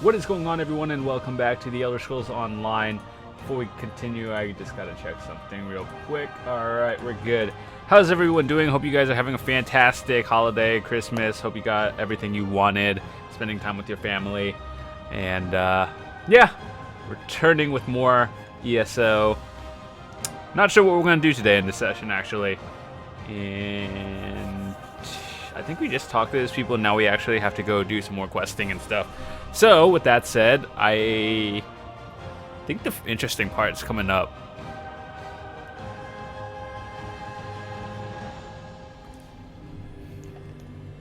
What is going on, everyone, and welcome back to the Elder Scrolls Online. Before we continue, I just gotta check something real quick. Alright, we're good. How's everyone doing? Hope you guys are having a fantastic holiday, Christmas. Hope you got everything you wanted, spending time with your family. And, yeah, returning with more ESO. Not sure what we're gonna do today in this session, actually. And I think we just talked to those people, and now we actually have to go do some more questing and stuff. So, with that said, I think the interesting part's coming up.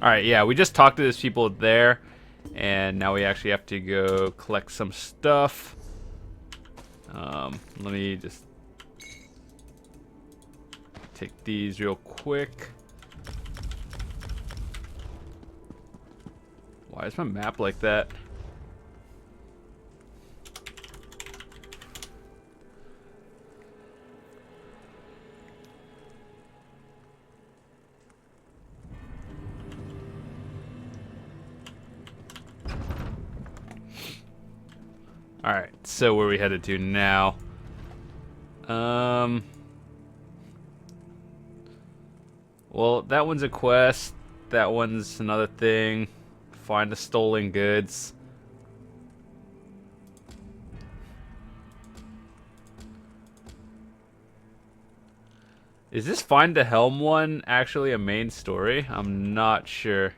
Alright, yeah, we just talked to those people there, and now we actually have to go collect some stuff. Let me just take these real quick. Why is my map like that? Alright, so where are we headed to now? Well, that one's a quest. That one's another thing. Find the stolen goods. Is this Find the Helm one actually a main story? I'm not sure.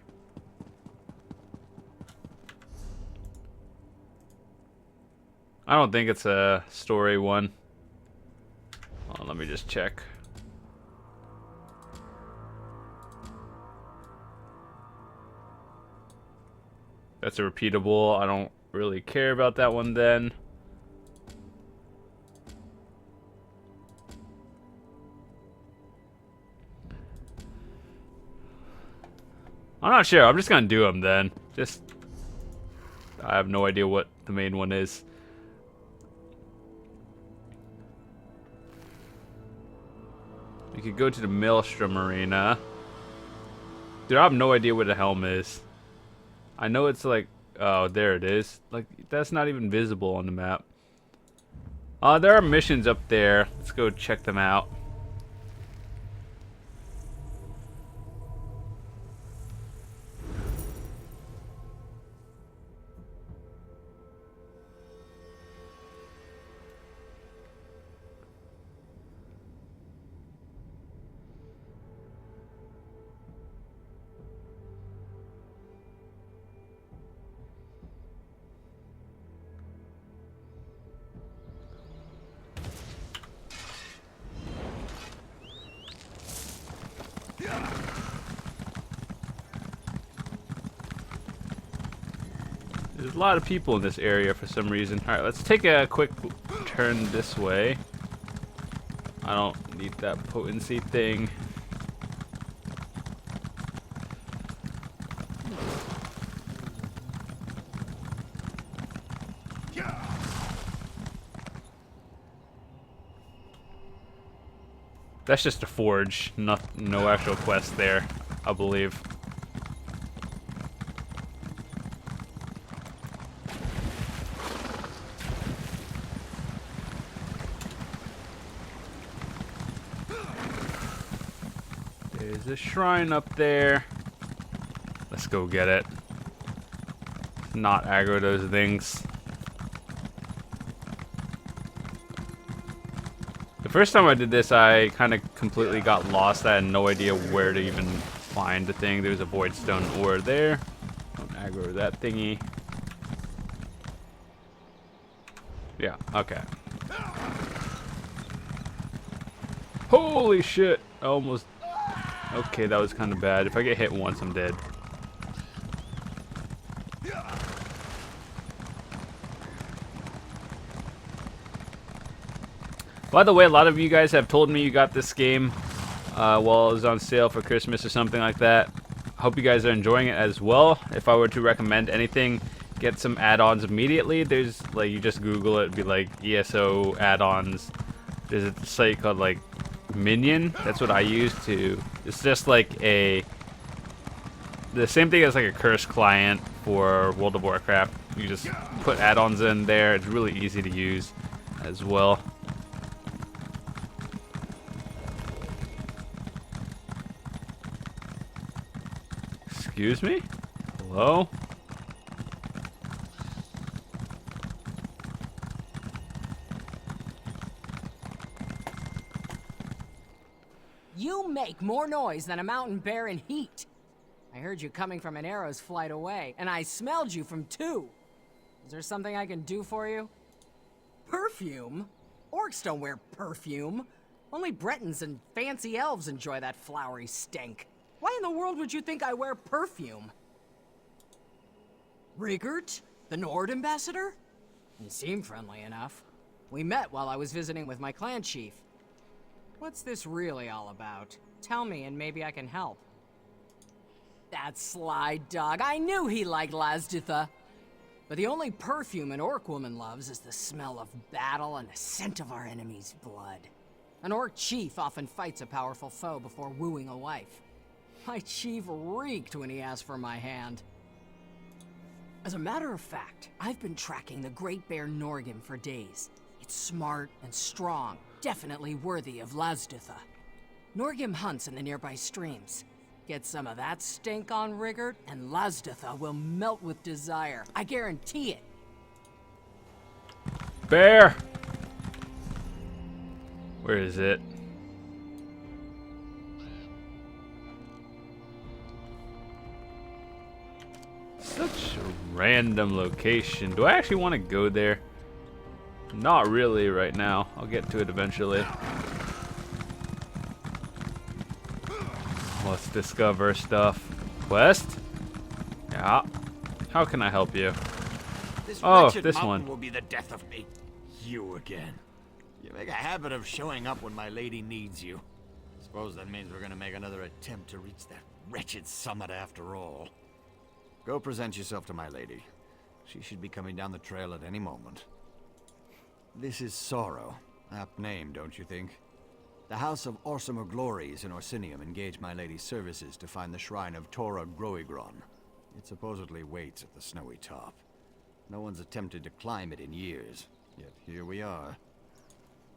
I don't think it's a story one. Oh, let me just check. That's a repeatable. I don't really care about that one then. I'm not sure. I'm just gonna do them then. I have no idea what the main one is. We could go to the Maelstrom Arena. Dude, I have no idea where the helm is. I know it's like, oh, there it is. Like, that's not even visible on the map. There are missions up there. Let's go check them out. There's a lot of people in this area for some reason. Alright, let's take a quick turn this way. I don't need that potency thing. That's just a forge, no actual quest there, I believe. There's a shrine up there. Let's go get it. Not aggro those things. The first time I did this, I kind of completely got lost. I had no idea where to even find the thing. There's a voidstone ore there. Don't aggro that thingy. Yeah, okay. Holy shit! I almost... Okay, that was kind of bad. If I get hit once, I'm dead. By the way, a lot of you guys have told me you got this game while it was on sale for Christmas or something like that. I hope you guys are enjoying it as well. If I were to recommend anything, get some add-ons immediately. There's, like, you just Google it, it'd be like ESO add-ons. There's a site called, like, Minion. That's what I use to... It's just like the same thing as like a curse client for World of Warcraft. You just put add-ons in there. It's really easy to use as well. Excuse me? Hello? You make more noise than a mountain bear in heat. I heard you coming from an arrow's flight away, and I smelled you from 2. Is there something I can do for you? Perfume? Orcs don't wear perfume. Only Bretons and fancy elves enjoy that flowery stink. Why in the world would you think I wear perfume? Rigert? The Nord ambassador? You seem friendly enough. We met while I was visiting with my clan chief. What's this really all about? Tell me and maybe I can help. That sly dog. I knew he liked Lazditha. But the only perfume an orc woman loves is the smell of battle and the scent of our enemy's blood. An orc chief often fights a powerful foe before wooing a wife. My chief reeked when he asked for my hand. As a matter of fact, I've been tracking the Great Bear Norgim for days. It's smart and strong, definitely worthy of Lazditha. Norgim hunts in the nearby streams. Get some of that stink on Rigert, and Lazditha will melt with desire. I guarantee it. Bear! Where is it? Such a random location. Do I actually want to go there? Not really right now. I'll get to it eventually. Let's discover stuff. Quest? Yeah. How can I help you? This one will be the death of me. You again. You make a habit of showing up when my lady needs you. Suppose that means we're gonna make another attempt to reach that wretched summit after all. Go present yourself to my lady. She should be coming down the trail at any moment. This is Sorrow. Apt name, don't you think? The House of Orsimer Glories in Orsinium engaged my lady's services to find the shrine of Torag Groigron. It supposedly waits at the snowy top. No one's attempted to climb it in years, yet here we are.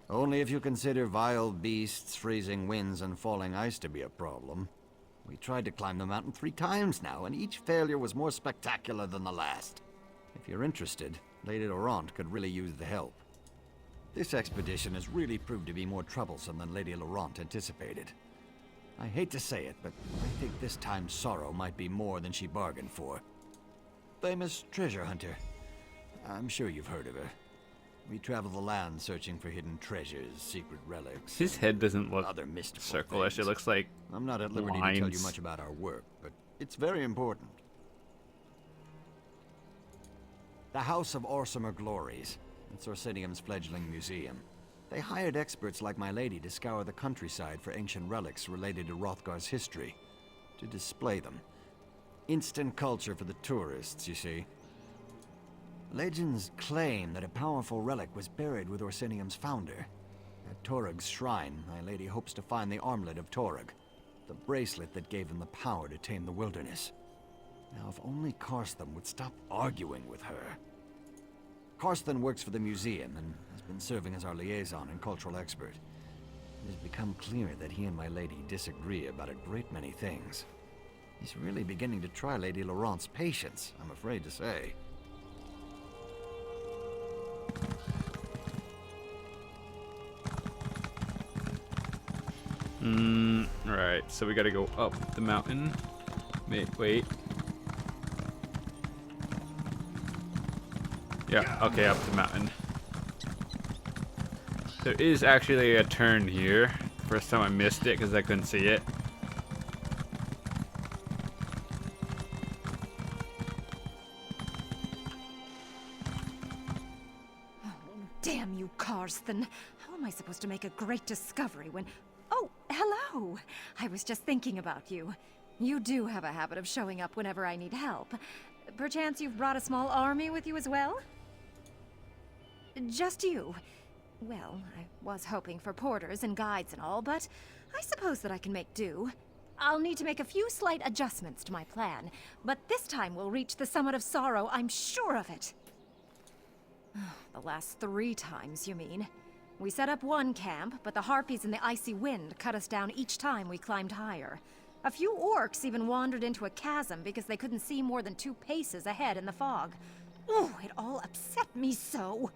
Only if you consider vile beasts, freezing winds, and falling ice to be a problem. We tried to climb the mountain 3 times now, and each failure was more spectacular than the last. If you're interested, Lady Laurent could really use the help. This expedition has really proved to be more troublesome than Lady Laurent anticipated. I hate to say it, but I think this time Sorrow might be more than she bargained for. Famous treasure hunter. I'm sure you've heard of her. We travel the land searching for hidden treasures, secret relics. His head doesn't look other mystical circle-ish. things. It looks like I'm not at liberty to tell you much about our work, but it's very important. The House of Orsimer Glories. It's Orsinium's fledgling museum. They hired experts like my lady to scour the countryside for ancient relics related to Hrothgar's history, to display them. Instant culture for the tourists, you see. Legends claim that a powerful relic was buried with Orsinium's founder. At Torag's shrine, my lady hopes to find the armlet of Torag, the bracelet that gave him the power to tame the wilderness. Now, if only Karsten would stop arguing with her. Karsten works for the museum and has been serving as our liaison and cultural expert. It has become clear that he and my lady disagree about a great many things. He's really beginning to try Lady Laurent's patience, I'm afraid to say. Right, so we gotta go up the mountain. Wait. Yeah, okay, up the mountain. There is actually a turn here. First time I missed it because I couldn't see it. Oh, damn you, Karsten. How am I supposed to make a great discovery when... Oh, hello. I was just thinking about you. You do have a habit of showing up whenever I need help. Perchance you've brought a small army with you as well? Just you. Well, I was hoping for porters and guides and all, but I suppose that I can make do. I'll need to make a few slight adjustments to my plan, but this time we'll reach the Summit of Sorrow, I'm sure of it. The last 3 times, you mean? We set up one camp, but the harpies in the icy wind cut us down each time we climbed higher. A few orcs even wandered into a chasm because they couldn't see more than 2 paces ahead in the fog. Ooh, it all upset me so.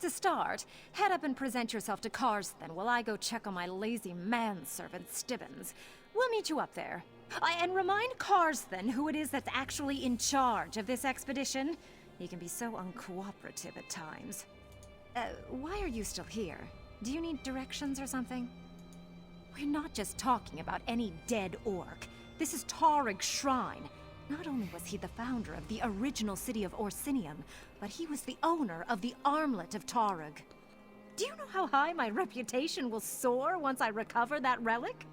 To start, head up and present yourself to Karsthen while I go check on my lazy manservant Stibbins. We'll meet you up there. And remind Karsthen who it is that's actually in charge of this expedition. He can be so uncooperative at times. Why are you still here? Do you need directions or something? We're not just talking about any dead orc. This is Torug's shrine. Not only was he the founder of the original city of Orsinium, but he was the owner of the armlet of Torug. Do you know how high my reputation will soar once I recover that relic?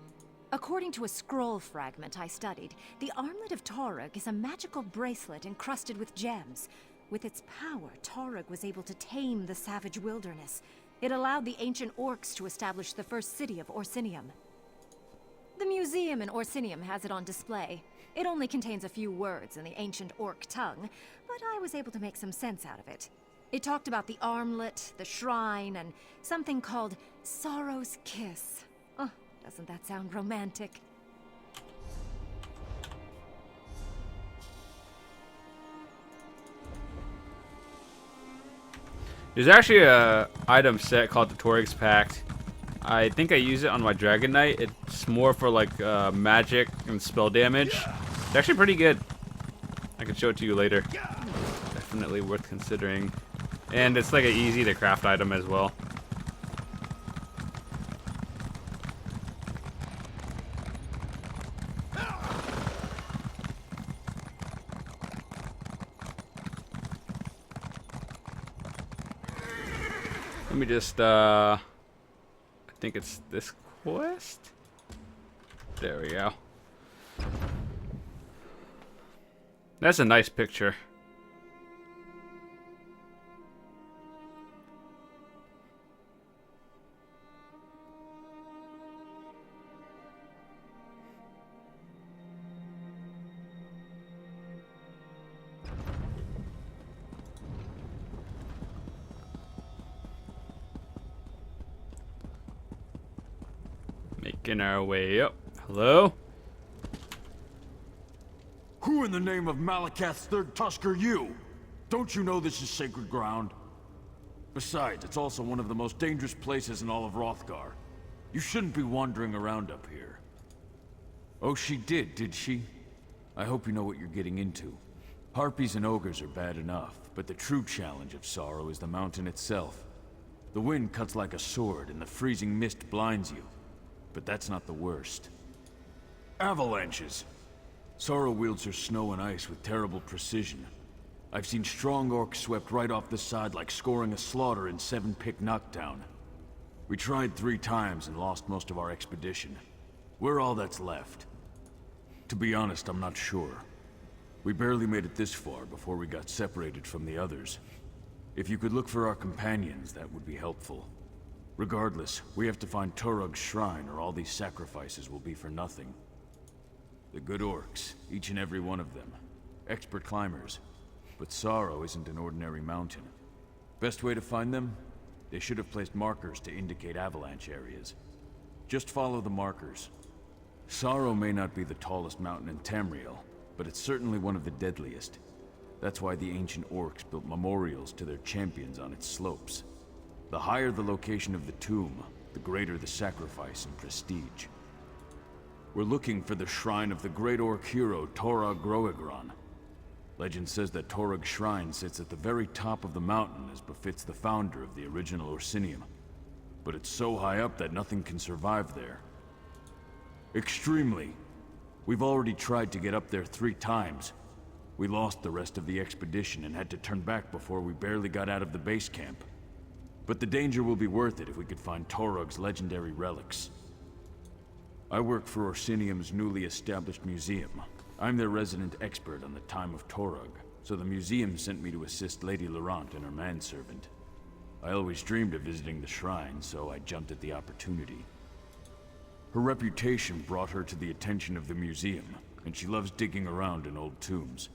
According to a scroll fragment I studied, the armlet of Torug is a magical bracelet encrusted with gems. With its power, Torug was able to tame the savage wilderness. It allowed the ancient orcs to establish the first city of Orsinium. The museum in Orsinium has it on display. It only contains a few words in the ancient orc tongue, but I was able to make some sense out of it. It talked about the armlet, the shrine, and something called Sorrow's Kiss. Oh, doesn't that sound romantic? There's actually a item set called the Torug's Pact. I think I use it on my Dragon Knight. It's more for like magic and spell damage. It's actually pretty good. I can show it to you later. Definitely worth considering. And it's like an easy to craft item as well. Let me just, I think it's this quest. There we go. That's a nice picture. Making our way up. Hello? Who in the name of Malakath's third tusk are you? Don't you know this is sacred ground? Besides, it's also one of the most dangerous places in all of Hrothgar. You shouldn't be wandering around up here. Oh, she did she? I hope you know what you're getting into. Harpies and ogres are bad enough, but the true challenge of Sorrow is the mountain itself. The wind cuts like a sword, and the freezing mist blinds you. But that's not the worst. Avalanches! Sorrow wields her snow and ice with terrible precision. I've seen strong orcs swept right off the side like scoring a slaughter in 7-pick knockdown. We tried 3 times and lost most of our expedition. We're all that's left. To be honest, I'm not sure. We barely made it this far before we got separated from the others. If you could look for our companions, that would be helpful. Regardless, we have to find Torug's shrine or all these sacrifices will be for nothing. The good orcs, each and every one of them. Expert climbers. But Sorrow isn't an ordinary mountain. Best way to find them? They should have placed markers to indicate avalanche areas. Just follow the markers. Sorrow may not be the tallest mountain in Tamriel, but it's certainly one of the deadliest. That's why the ancient orcs built memorials to their champions on its slopes. The higher the location of the tomb, the greater the sacrifice and prestige. We're looking for the shrine of the great orc hero Torug Groegron. Legend says that Torug's shrine sits at the very top of the mountain as befits the founder of the original Orsinium. But it's so high up that nothing can survive there. Extremely. We've already tried to get up there 3 times. We lost the rest of the expedition and had to turn back before we barely got out of the base camp. But the danger will be worth it if we could find Torug's legendary relics. I work for Orsinium's newly established museum. I'm their resident expert on the time of Torug, so the museum sent me to assist Lady Laurent and her manservant. I always dreamed of visiting the shrine, so I jumped at the opportunity. Her reputation brought her to the attention of the museum, and she loves digging around in old tombs.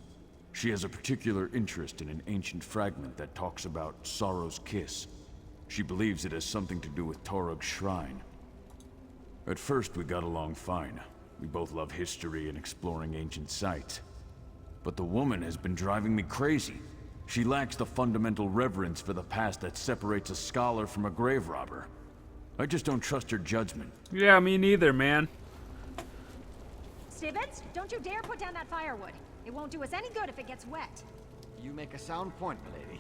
She has a particular interest in an ancient fragment that talks about Sorrow's Kiss. She believes it has something to do with Torug's shrine. At first we got along fine. We both love history and exploring ancient sites. But the woman has been driving me crazy. She lacks the fundamental reverence for the past that separates a scholar from a grave robber. I just don't trust her judgment. Yeah, me neither, man. Stibbins, don't you dare put down that firewood. It won't do us any good if it gets wet. You make a sound point, milady.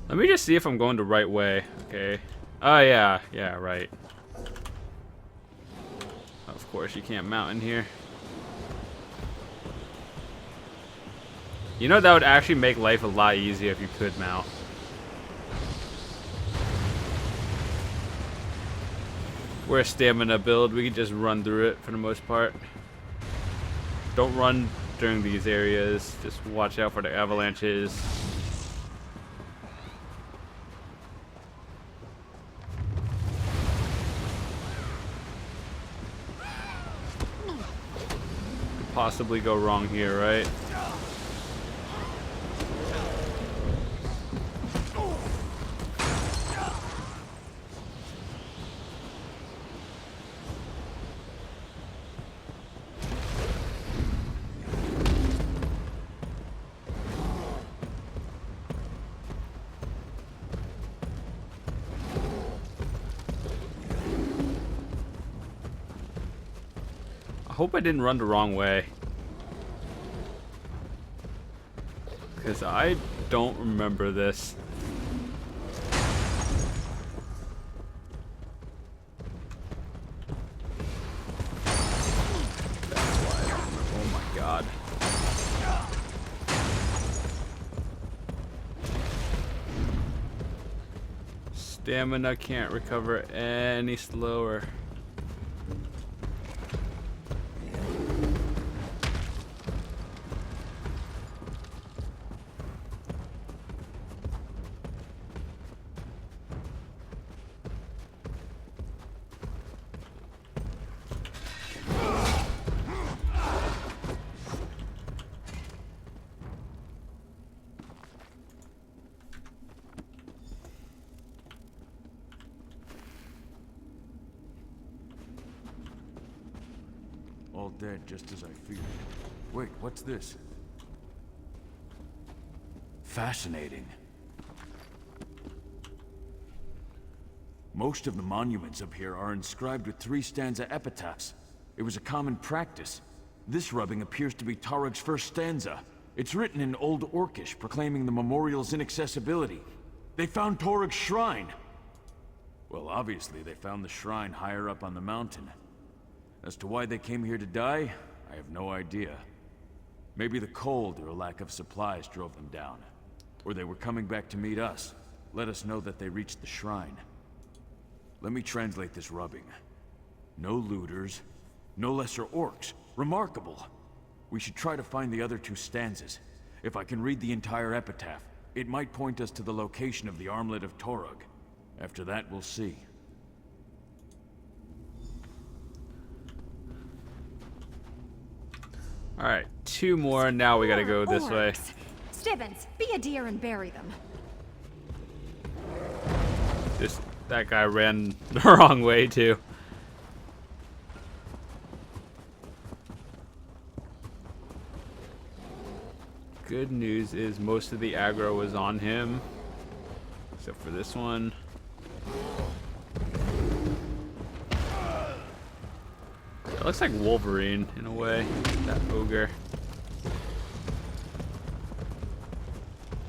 Let me just see if I'm going the right way. Okay. Oh, yeah. Yeah, right. Of course, you can't mount in here. You know, that would actually make life a lot easier if you could mount. We're a stamina build. We can just run through it for the most part. Don't run during these areas. Just watch out for the avalanches. Possibly go wrong here, right? I hope I didn't run the wrong way. Because I don't remember this. That's why I don't remember. Oh my god. Stamina can't recover any slower. All dead, just as I feared. Wait, what's this? Fascinating. Most of the monuments up here are inscribed with 3-stanza epitaphs. It was a common practice. This rubbing appears to be Torug's first stanza. It's written in Old Orcish, proclaiming the memorial's inaccessibility. They found Torug's shrine! Well, obviously they found the shrine higher up on the mountain. As to why they came here to die, I have no idea. Maybe the cold or a lack of supplies drove them down. Or they were coming back to meet us. Let us know that they reached the shrine. Let me translate this rubbing. No looters, no lesser orcs. Remarkable. We should try to find the other 2 stanzas. If I can read the entire epitaph, it might point us to the location of the armlet of Torug. After that, we'll see. Alright, 2 more. Now we gotta go this way. Stibbins, be a dear and bury them. That guy ran the wrong way, too. Good news is most of the aggro was on him. Except for this one. It looks like Wolverine, in a way. That ogre.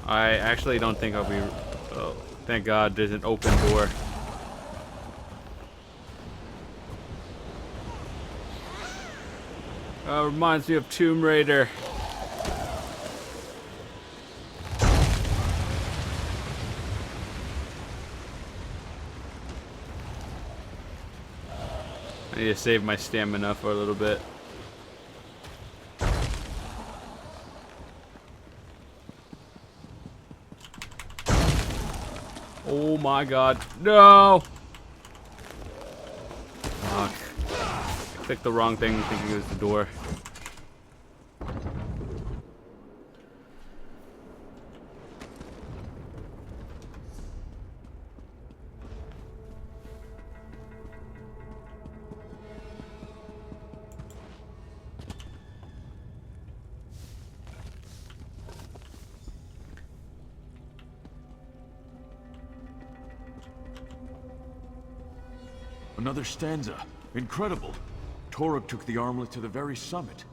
I actually don't think I'll be... Oh, thank God there's an open door. Reminds me of Tomb Raider. I need to save my stamina for a little bit. Oh my god. No! Fuck. Clicked the wrong thing thinking it was the door. Another stanza. Incredible. Torog took the armlet to the very summit.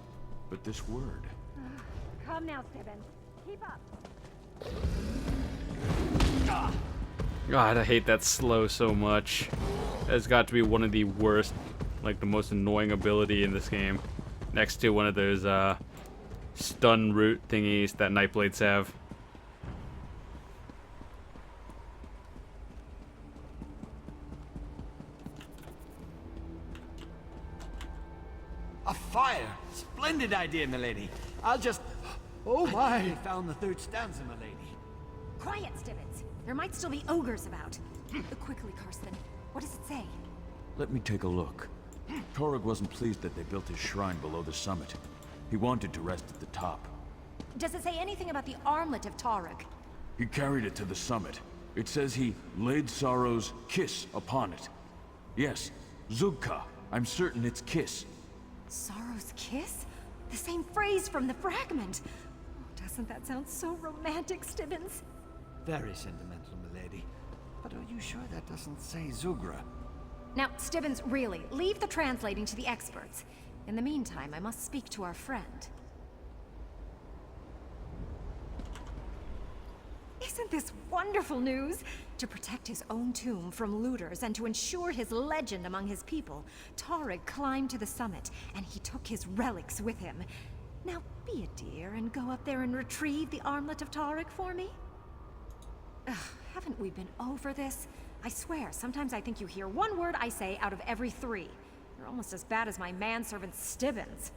But this word... Come now, Stibbins. Keep up. God, I hate that slow so much. That's got to be one of the worst, like the most annoying ability in this game. Next to one of those stun root thingies that Nightblades have. A fire! Splendid idea, milady. I'll just... Oh my! I found the third stanza, milady. Quiet, Stibbins. There might still be ogres about. Quickly, Karsten. What does it say? Let me take a look. Torog wasn't pleased that they built his shrine below the summit. He wanted to rest at the top. Does it say anything about the armlet of Torog? He carried it to the summit. It says he laid Sorrow's kiss upon it. Yes, Zugka. I'm certain it's kiss. Sorrow's kiss? The same phrase from the fragment. Oh, doesn't that sound so romantic, Stibbins? Very sentimental, milady. But are you sure that doesn't say Zugra? Now, Stibbins, really, leave the translating to the experts. In the meantime, I must speak to our friend. Isn't this wonderful news? To protect his own tomb from looters and to ensure his legend among his people, Torog climbed to the summit, and he took his relics with him. Now, be a dear and go up there and retrieve the armlet of Torog for me? Ugh, haven't we been over this? I swear, sometimes I think you hear one word I say out of every 3. You're almost as bad as my manservant Stibbins.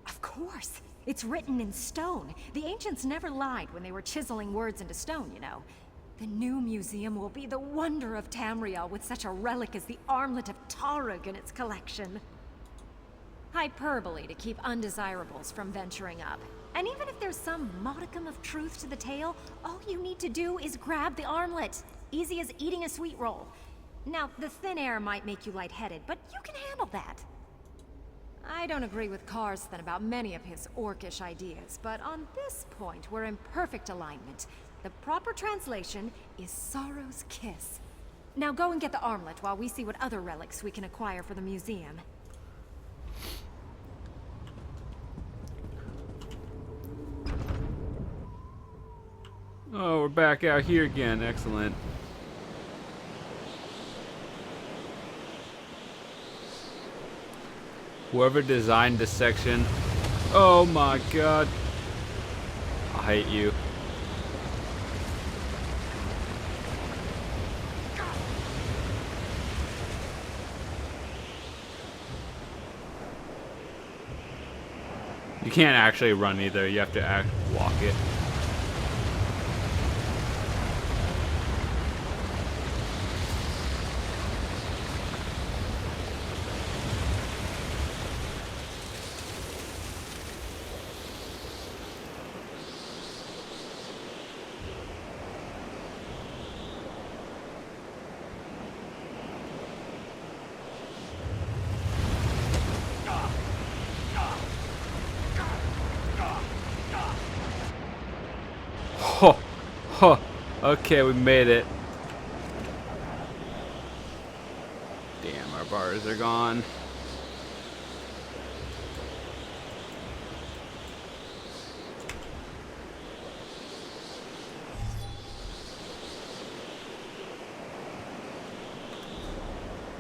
Of course! It's written in stone. The ancients never lied when they were chiseling words into stone, you know. The new museum will be the wonder of Tamriel with such a relic as the armlet of Torog in its collection. Hyperbole to keep undesirables from venturing up. And even if there's some modicum of truth to the tale, all you need to do is grab the armlet. Easy as eating a sweet roll. Now, the thin air might make you lightheaded, but you can handle that. I don't agree with Karsten about many of his orcish ideas, but on this point, we're in perfect alignment. The proper translation is Sorrow's Kiss. Now go and get the armlet while we see what other relics we can acquire for the museum. Oh, we're back out here again. Excellent. Whoever designed this section. Oh my god. I hate you. You can't actually run either. You have to walk it. Ho! Ho! Okay, we made it. Damn, our bars are gone.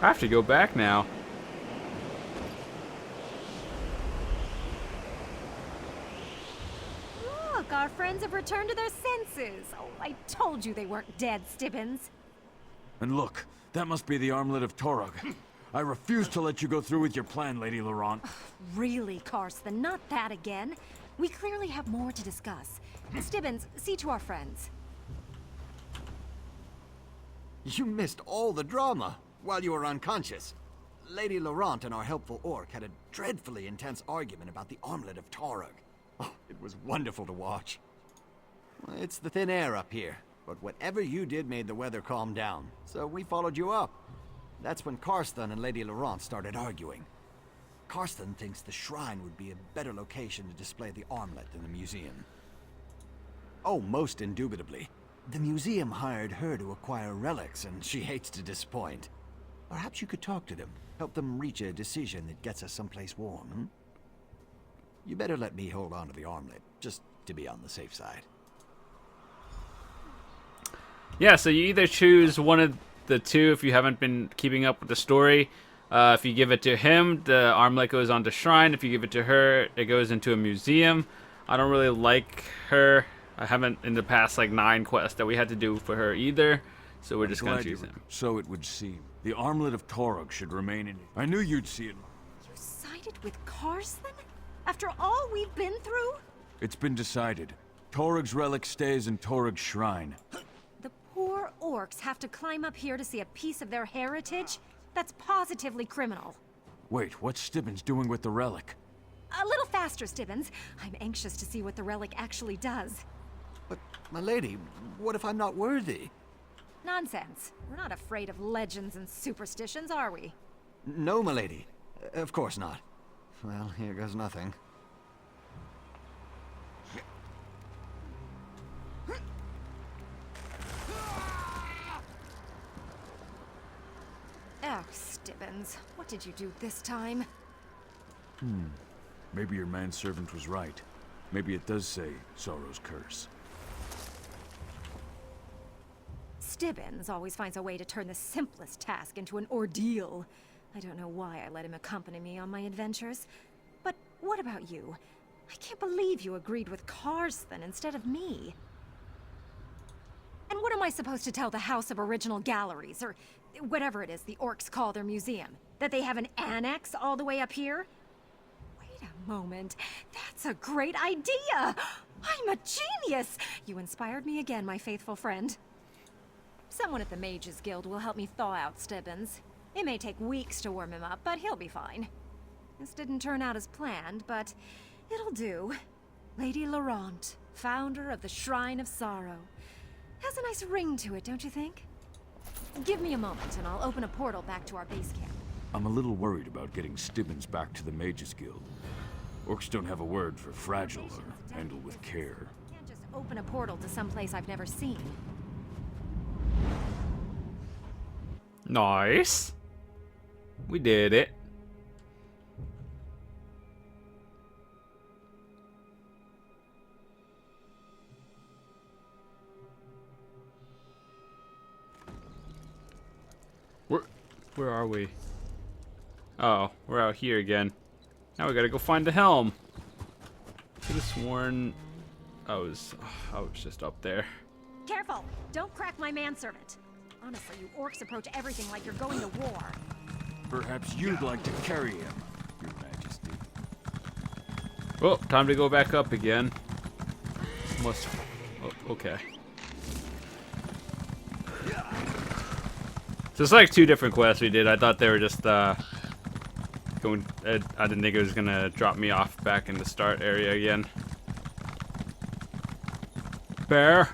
I have to go back now. Look, our friends have returned to their senses. Oh, I told you they weren't dead, Stibbins. And look, that must be the armlet of Torog. I refuse to let you go through with your plan, Lady Laurent. Really, Karsten, not that again. We clearly have more to discuss. Stibbins, see to our friends. You missed all the drama while you were unconscious. Lady Laurent and our helpful orc had a dreadfully intense argument about the armlet of Torug. Oh, it was wonderful to watch. It's the thin air up here, but whatever you did made the weather calm down, so we followed you up. That's when Karsten and Lady Laurent started arguing. Karsten thinks the shrine would be a better location to display the armlet than the museum. Oh, most indubitably. The museum hired her to acquire relics, and she hates to disappoint. Perhaps you could talk to them, help them reach a decision that gets us someplace warm, hmm? You better let me hold on to the armlet, just to be on the safe side. Yeah, so you either choose one of the two if you haven't been keeping up with the story. If you give it to him, the armlet goes onto shrine. If you give it to her, it goes into a museum. I don't really like her. I haven't in the past like 9 quests that we had to do for her either. So we're just gonna choose him. So it would seem. The armlet of Torug should remain in. I knew you'd see it. You sided with Karsten? After all we've been through? It's been decided. Torug's relic stays in Torug's shrine. The poor orcs have to climb up here to see a piece of their heritage? That's positively criminal. Wait, what's Stibbins doing with the relic? A little faster, Stibbins. I'm anxious to see what the relic actually does. But, my lady, what if I'm not worthy? Nonsense. We're not afraid of legends and superstitions, are we? No, my lady. Of course not. Well, here goes nothing. Oh, Stibbins. What did you do this time? Maybe your manservant was right. Maybe it does say Sorrow's Curse. Stibbins always finds a way to turn the simplest task into an ordeal. I don't know why I let him accompany me on my adventures. But what about you? I can't believe you agreed with Karsten instead of me. And what am I supposed to tell the House of Original Galleries, or whatever it is the orcs call their museum? That they have an annex all the way up here? Wait a moment. That's a great idea! I'm a genius! You inspired me again, my faithful friend. Someone at the Mages Guild will help me thaw out Stibbins. It may take weeks to warm him up, but he'll be fine. This didn't turn out as planned, but it'll do. Lady Laurent, founder of the Shrine of Sorrow. Has a nice ring to it, don't you think? Give me a moment and I'll open a portal back to our base camp. I'm a little worried about getting Stibbins back to the Mages Guild. Orcs don't have a word for fragile or handle with care. Can't just open a portal to some place I've never seen. Nice. We did it. Where are we? Oh, we're out here again. Now we gotta go find the helm. Could have sworn I was just up there. Careful! Don't crack my manservant. Honestly, you orcs approach everything like you're going to war. Perhaps you'd like to carry him, Your Majesty. Oh, time to go back up again. Must. Oh, okay. So it's like 2 different quests we did. I thought they were just going. I didn't think it was gonna drop me off back in the start area again. Bear.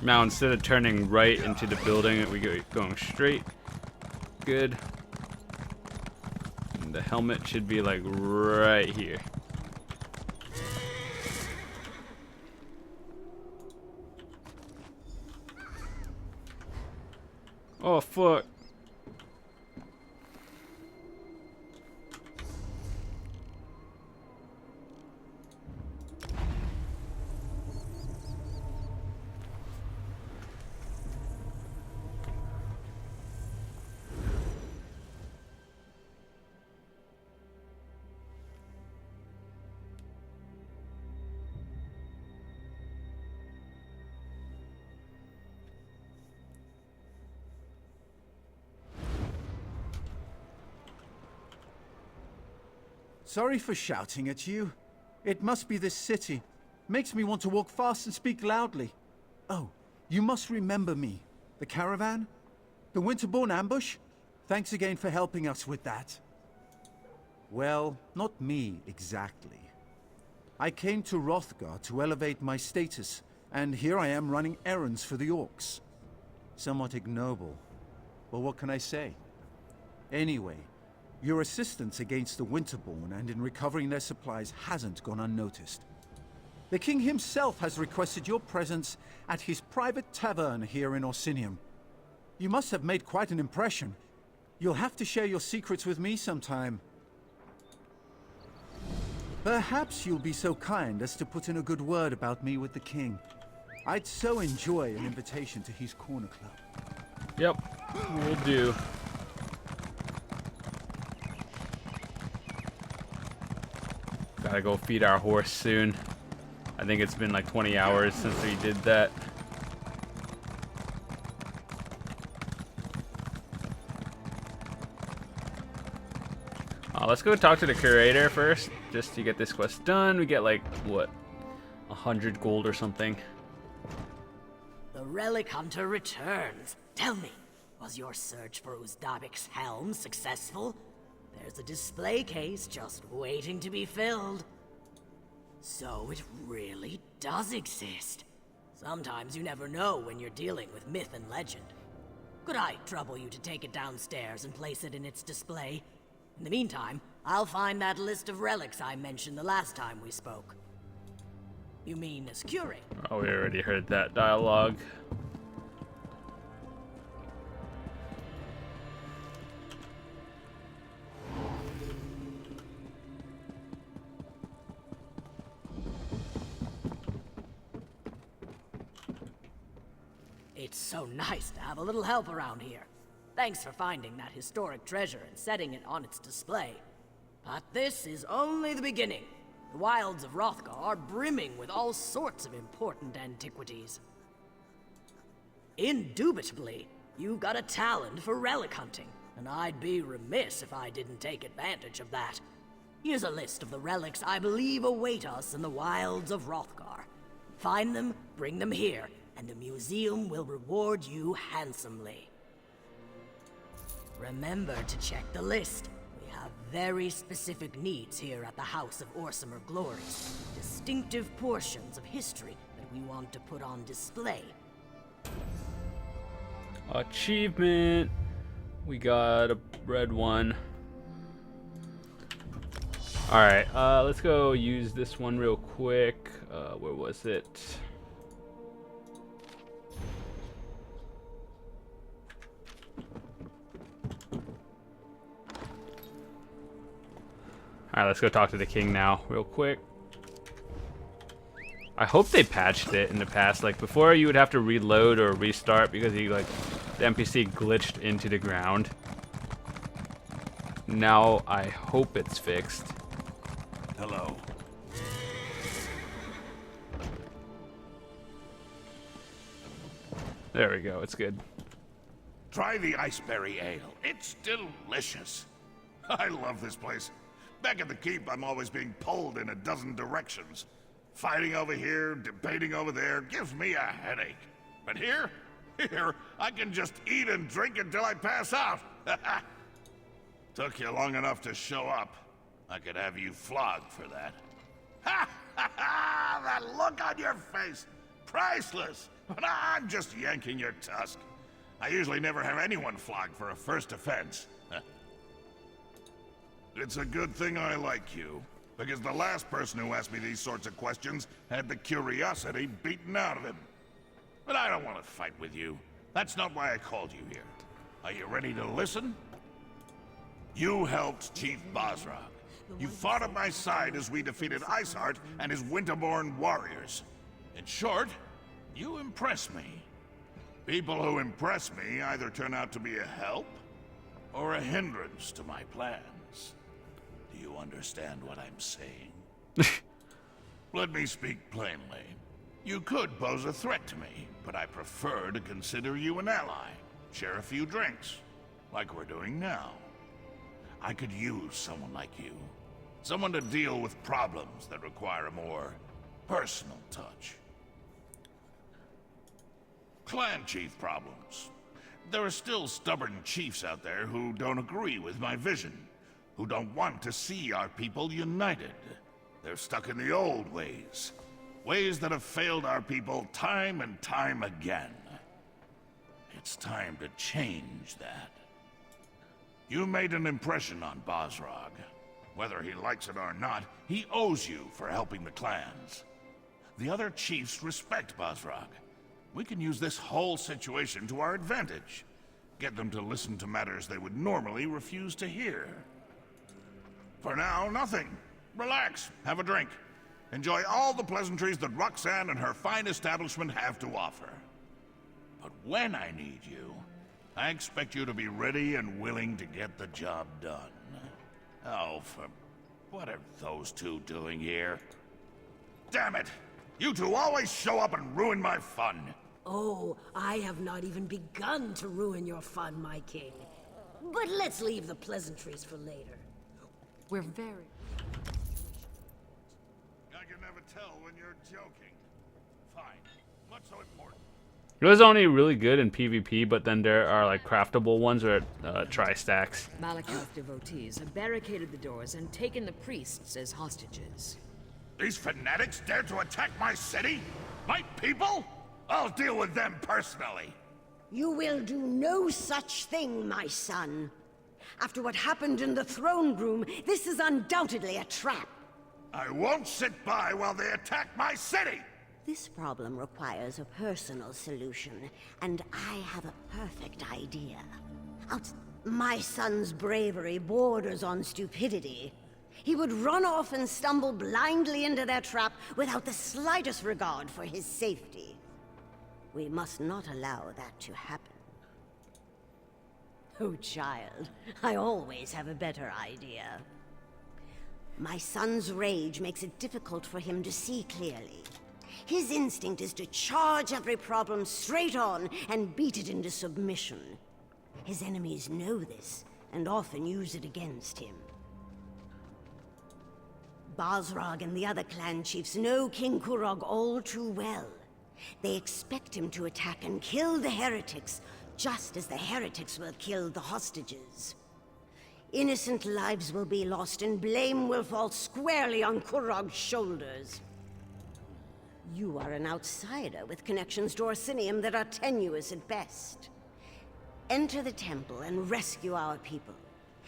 Now instead of turning right into the building, we go going straight. Good. And the helmet should be like right here. Oh fuck. Sorry for shouting at you. It must be this city. Makes me want to walk fast and speak loudly. Oh, you must remember me. The caravan? The Winterborn ambush? Thanks again for helping us with that. Well, not me exactly. I came to Hrothgar to elevate my status, and here I am running errands for the orcs. Somewhat ignoble. But what can I say? Anyway, your assistance against the Winterborn and in recovering their supplies hasn't gone unnoticed. The king himself has requested your presence at his private tavern here in Orsinium. You must have made quite an impression. You'll have to share your secrets with me sometime. Perhaps you'll be so kind as to put in a good word about me with the king. I'd so enjoy an invitation to his corner club. Yep, will do. Gotta go feed our horse soon. I think it's been like 20 hours since we did that. Let's go talk to the curator first, just to get this quest done. We get like, what, 100 gold or something. The relic hunter returns. Tell me, was your search for Uzdabik's helm successful? There's a display case just waiting to be filled. So it really does exist. Sometimes you never know when you're dealing with myth and legend. Could I trouble you to take it downstairs and place it in its display? In the meantime, I'll find that list of relics I mentioned the last time we spoke. You mean as curate? Oh, we already heard that dialogue. It's so nice to have a little help around here. Thanks for finding that historic treasure and setting it on its display. But this is only the beginning. The wilds of Hrothgar are brimming with all sorts of important antiquities. Indubitably, you've got a talent for relic hunting, and I'd be remiss if I didn't take advantage of that. Here's a list of the relics I believe await us in the wilds of Hrothgar. Find them, bring them here, and the museum will reward you handsomely. Remember to check the list. We have very specific needs here at the House of Orsimer Glories. Distinctive portions of history that we want to put on display. Achievement. We got a red one. Alright, let's go use this one real quick. Where was it? Alright, let's go talk to the king now, real quick. I hope they patched it in the past. Like, before you would have to reload or restart because the NPC glitched into the ground. Now, I hope it's fixed. Hello. There we go, it's good. Try the iceberry ale. It's delicious. I love this place. Back at the keep, I'm always being pulled in a dozen directions. Fighting over here, debating over there, gives me a headache. But here, I can just eat and drink until I pass out. Took you long enough to show up. I could have you flogged for that. Ha ha ha! That look on your face! Priceless! But I'm just yanking your tusk. I usually never have anyone flogged for a first offense. It's a good thing I like you, because the last person who asked me these sorts of questions had the curiosity beaten out of him. But I don't want to fight with you. That's not why I called you here. Are you ready to listen? You helped Chief Basra. You fought at my side as we defeated Iceheart and his Winterborn warriors. In short, you impress me. People who impress me either turn out to be a help or a hindrance to my plans. Do you understand what I'm saying? Let me speak plainly. You could pose a threat to me, but I prefer to consider you an ally. Share a few drinks, like we're doing now. I could use someone like you. Someone to deal with problems that require a more personal touch. Clan chief problems. There are still stubborn chiefs out there who don't agree with my vision, who don't want to see our people united. They're stuck in the old ways, ways that have failed our people time and time again. It's time to change that. You made an impression on Bosrog. Whether he likes it or not, he owes you for helping the clans. The other chiefs respect Bosrog. We can use this whole situation to our advantage. Get them to listen to matters they would normally refuse to hear. For now, nothing. Relax, have a drink. Enjoy all the pleasantries that Roxanne and her fine establishment have to offer. But when I need you, I expect you to be ready and willing to get the job done. Oh, what are those two doing here? Damn it! You two always show up and ruin my fun. Oh, I have not even begun to ruin your fun, my king. But let's leave the pleasantries for later. We're very... I can never tell when you're joking. Fine. What's so important? It was only really good in PvP, but then there are like craftable ones or tri-stacks. Malakath devotees have barricaded the doors and taken the priests as hostages. These fanatics dare to attack my city? My people? I'll deal with them personally. You will do no such thing, my son. After what happened in the throne room, this is undoubtedly a trap. I won't sit by while they attack my city! This problem requires a personal solution, and I have a perfect idea. My son's bravery borders on stupidity. He would run off and stumble blindly into their trap without the slightest regard for his safety. We must not allow that to happen. Oh, child, I always have a better idea. My son's rage makes it difficult for him to see clearly. His instinct is to charge every problem straight on and beat it into submission. His enemies know this, and often use it against him. Bosrog and the other clan chiefs know King Kurog all too well. They expect him to attack and kill the heretics, just as the heretics will kill the hostages. Innocent lives will be lost, and blame will fall squarely on Kurog's shoulders. You are an outsider with connections to Orsinium that are tenuous at best. Enter the temple and rescue our people.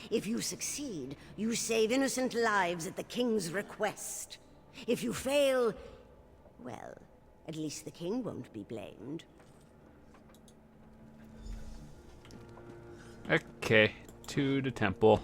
If you succeed, you save innocent lives at the king's request. If you fail, well, at least the king won't be blamed. Okay, to the temple.